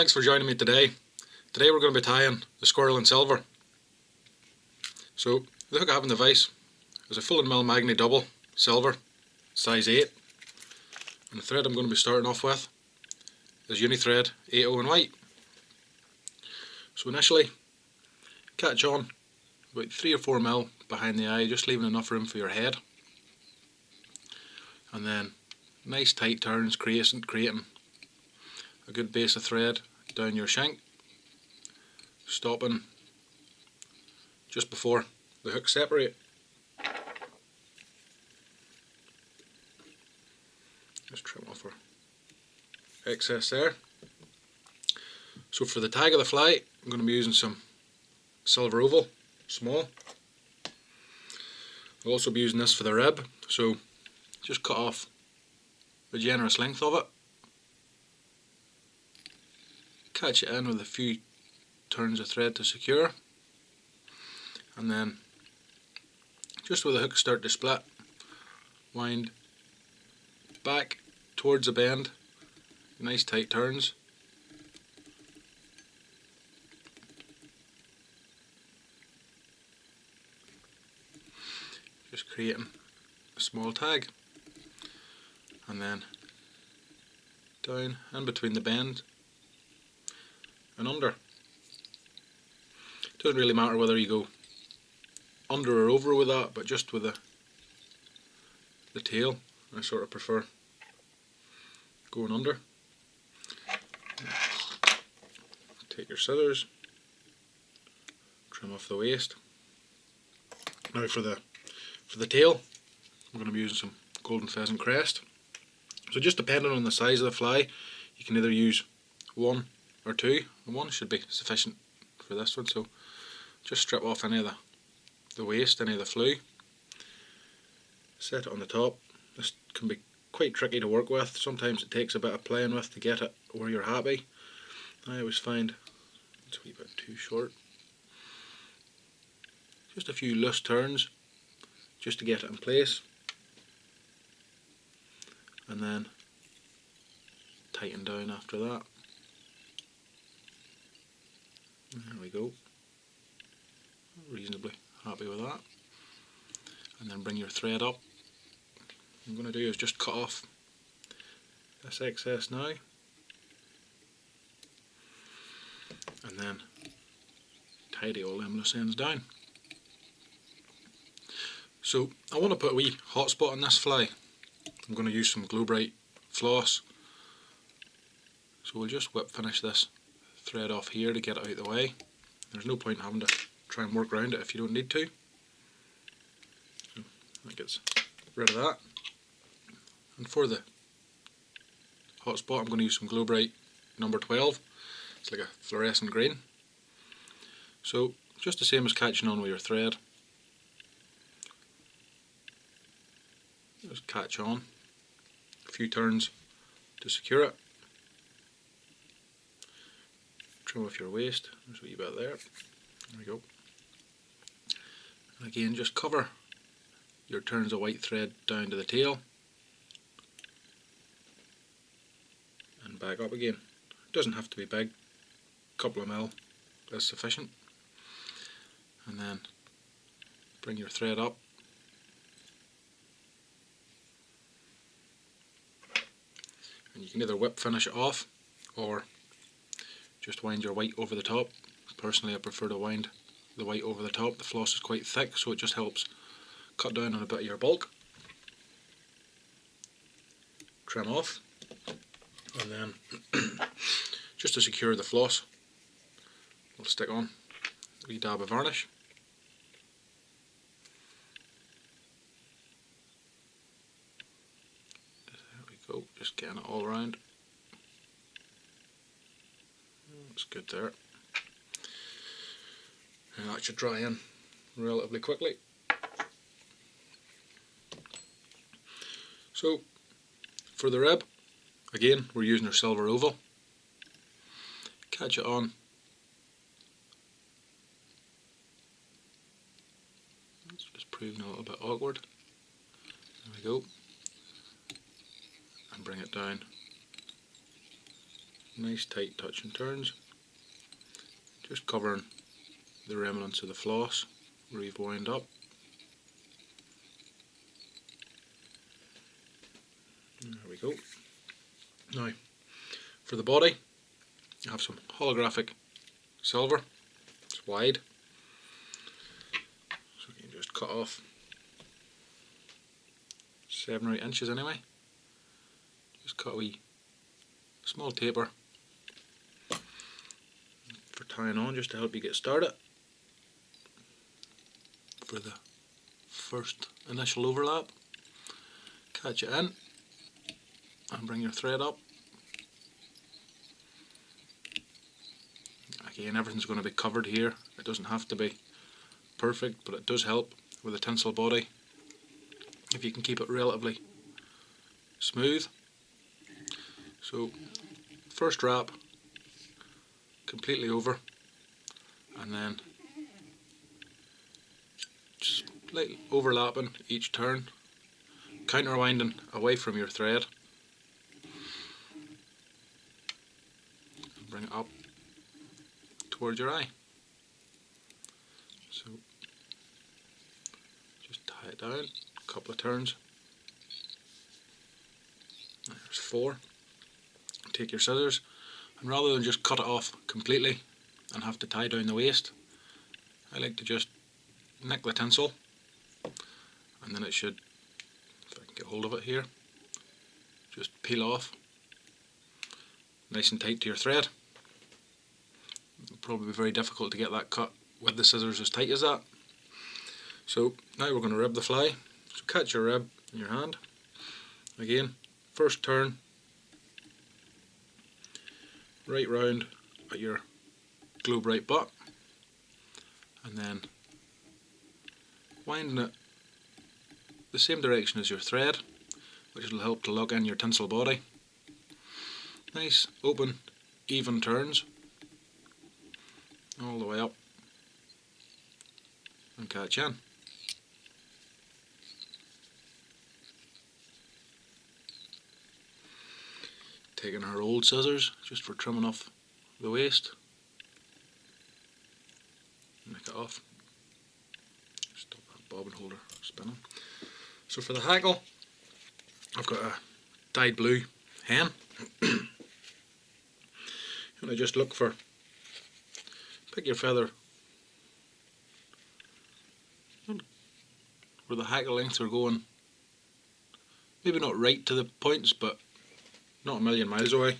Thanks for joining me today. Today we're going to be tying the Squirrel in silver. So the hook I have in the vise is a full and mill Magni double, silver, size 8. And the thread I'm going to be starting off with is Uni-Thread 80 in white. So initially, catch on about 3 or 4 mil behind the eye, just leaving enough room for your head. And then nice tight turns, creating a good base of thread down your shank, stopping just before the hooks separate. Just trim off our excess there. So for the tag of the fly, I'm going to be using some silver oval, small. I'll also be using this for the rib, so just cut off the generous length of it. Catch it in with a few turns of thread to secure, and then just where the hooks start to split, wind back towards the bend, nice tight turns. Just creating a small tag, and then down in between the bend and under. Doesn't really matter whether you go under or over with that, but just with the tail, I sort of prefer going under. Take your scissors, trim off the waist. Now for the tail, I'm going to be using some golden pheasant crest. So just depending on the size of the fly, you can either use 1 or 2, and 1 should be sufficient for this one. So just strip off any of the waist, any of the flue, set it on the top. This can be quite tricky to work with. Sometimes it takes a bit of playing with to get it where you're happy. I always find it's a wee bit too short. Just a few loose turns just to get it in place, and then tighten down after that. There we go. Reasonably happy with that. And then bring your thread up. What I'm going to do is just cut off this excess now, and then tidy all them loose ends down. So I want to put a wee hot spot on this fly. I'm going to use some Glow Bright floss. So we'll just whip finish this thread off here to get it out of the way. There's no point in having to try and work around it if you don't need to. So that gets rid of that. And for the hot spot, I'm going to use some Glow Bright number 12. It's like a fluorescent green. So just the same as catching on with your thread. Just catch on, a few turns to secure it. Trim off your waist, there's a wee bit there. There we go. And again, just cover your turns of white thread down to the tail and back up again. It doesn't have to be big, a couple of mil is sufficient. And then bring your thread up. And you can either whip finish it off or just wind your white over the top. Personally, I prefer to wind the white over the top. The floss is quite thick, so it just helps cut down on a bit of your bulk. Trim off, and then just to secure the floss, we'll stick on a wee dab of varnish. There we go, just getting it all around. That's good there. And that should dry in relatively quickly. So for the rib, again we're using our silver oval. Catch it on. It's just proving a little bit awkward. There we go. And bring it down Nice tight touch and turns, just covering the remnants of the floss where you've wound up. There we go. Now, for the body, I have some holographic silver. It's wide, so you can just cut off 7 or 8 inches anyway. Just cut a wee small taper for tying on, just to help you get started for the first initial overlap. Catch it in and bring your thread up. Again, everything's going to be covered here. It doesn't have to be perfect, but it does help with a tinsel body if you can keep it relatively smooth. So first wrap completely over, and then just lightly overlapping each turn, counterwinding away from your thread, and bring it up towards your eye. So just tie it down, a couple of turns. There's 4. Take your scissors, and rather than just cut it off completely and have to tie down the waist, I like to just nick the tinsel, and then it should, if I can get hold of it here, just peel off nice and tight to your thread. It'll probably be very difficult to get that cut with the scissors as tight as that. So now we're going to rib the fly. So catch your rib in your hand. Again, first turn right round at your globe right butt, and then winding it the same direction as your thread, which will help to lock in your tinsel body. Nice open even turns all the way up and catch in. Taking our old scissors just for trimming off the waist, make it off. Stop that bobbin holder spinning. So for the hackle, I've got a dyed blue hen. And I just look for, pick your feather where the hackle lengths are going, maybe not right to the points, but not a million miles away.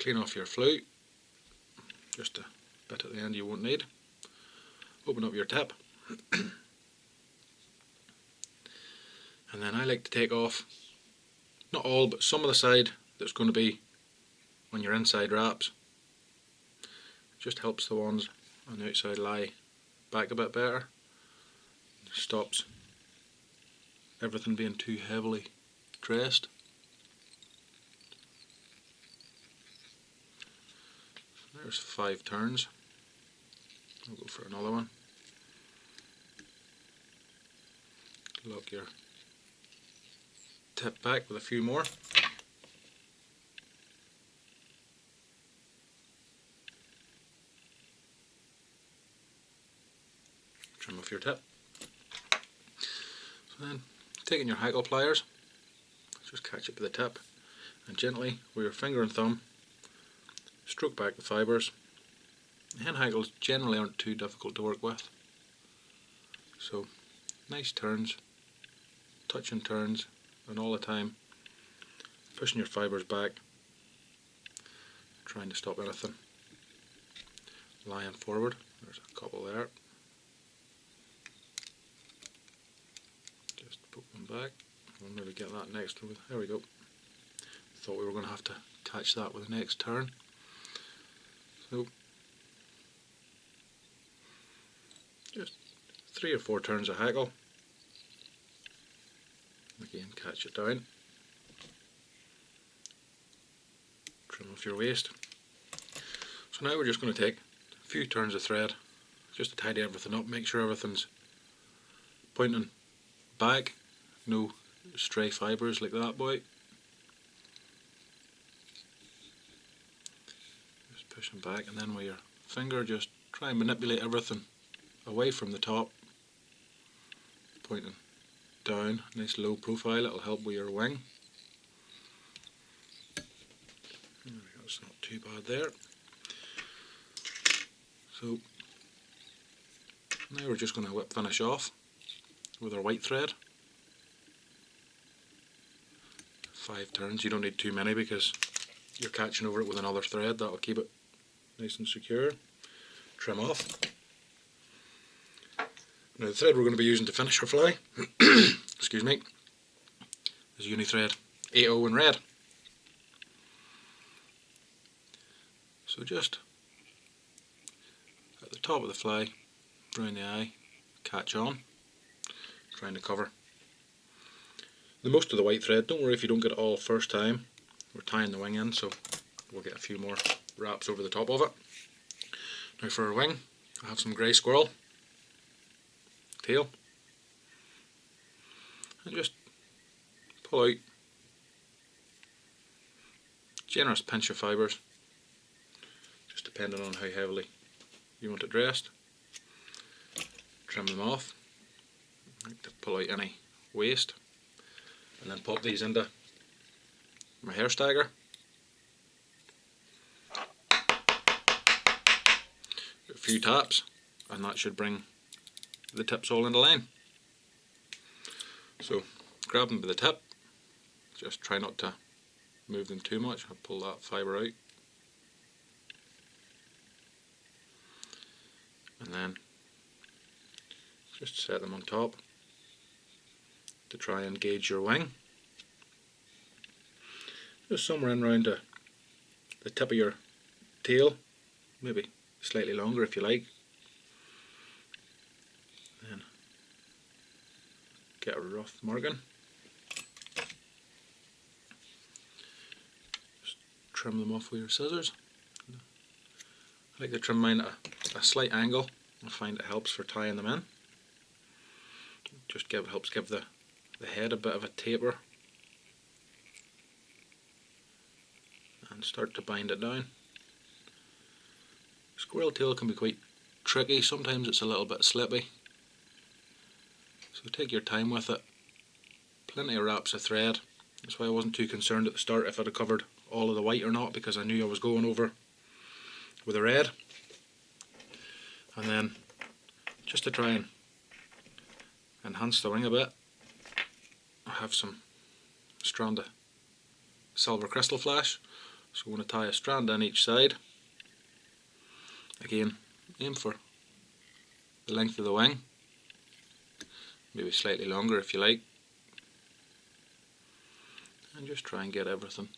Clean off your flute, just a bit at the end you won't need. Open up your tip, and then I like to take off, not all, but some of the side that's going to be on your inside wraps. Just helps the ones on the outside lie back a bit better. Stops everything being too heavily crest. There's 5 turns. I'll go for another one. Lock your tip back with a few more. Trim off your tip. So then, taking your hackle pliers, just catch it by the tip, and gently with your finger and thumb stroke back the fibres. Hen hackles generally aren't too difficult to work with, so nice turns, touch and turns, and all the time pushing your fibres back, trying to stop anything lying forward. There's a couple there. Just poke them back. We'll maybe get that next one. There we go. Thought we were going to have to catch that with the next turn. So just 3 or 4 turns of hackle. Again, catch it down. Trim off your waist. So now we're just going to take a few turns of thread just to tidy everything up, make sure everything's pointing back, no stray fibres like that boy. pushing back, and then with your finger just try and manipulate everything away from the top, pointing down, nice low profile. It'll help with your wing. There we go, it's not too bad there. So now we're just going to whip finish off with our white thread. 5 turns, you don't need too many because you're catching over it with another thread. That'll keep it nice and secure. Trim off. Now the thread we're going to be using to finish our fly excuse me, is Uni-Thread 80 in red. So just at the top of the fly, round the eye, catch on, trying to cover the most of the white thread. Don't worry if you don't get it all first time. We're tying the wing in, so we'll get a few more wraps over the top of it. Now for our wing, I have some grey squirrel tail, and just pull out generous pinch of fibres, just depending on how heavily you want it dressed. Trim them off, to pull out any waste, and then pop these into my hair stagger. A few taps and that should bring the tips all into line. So grab them by the tip, just try not to move them too much. I'll pull that fibre out, and then just set them on top to try and gauge your wing. Just somewhere in around the tip of your tail, maybe slightly longer if you like. Then get a rough marking. Just trim them off with your scissors. I like to trim mine at a slight angle. I find it helps for tying them in. Just helps give the head a bit of a taper and start to bind it down. Squirrel tail can be quite tricky, sometimes it's a little bit slippy, so take your time with it. Plenty of wraps of thread, that's why I wasn't too concerned at the start if I'd have covered all of the white or not, because I knew I was going over with the red. And then just to try and enhance the wing a bit, I have some strand of silver crystal flash, so I'm going to tie a strand on each side. Again, aim for the length of the wing, maybe slightly longer if you like, and just try and get everything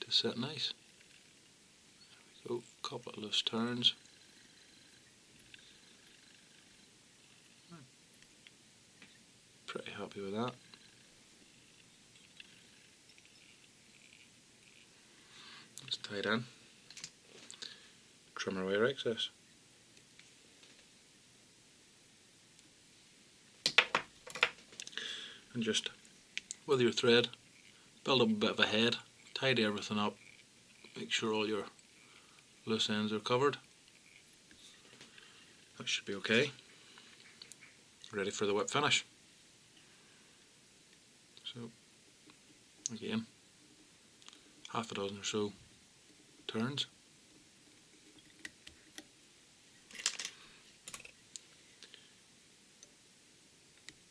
to sit nice. There we go, couple of loose turns. Pretty happy with that. It's tied in. Trim away our excess. And just with your thread, build up a bit of a head, tidy everything up, make sure all your loose ends are covered. That should be okay. Ready for the whip finish. So again, half a dozen or so turns.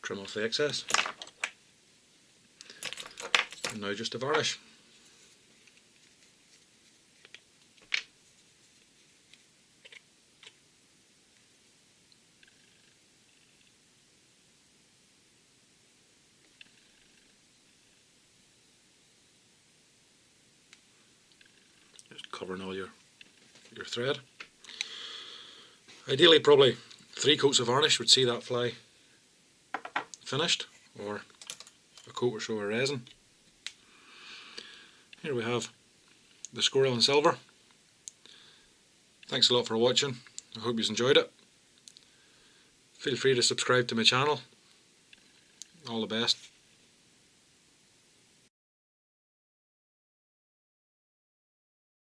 Trim off the excess. And now just a varnish. Just covering all your thread. Ideally probably 3 coats of varnish would see that fly finished, or a coat or so of resin. Here we have the squirrel in silver. Thanks a lot for watching. I hope you enjoyed it. Feel free to subscribe to my channel. All the best.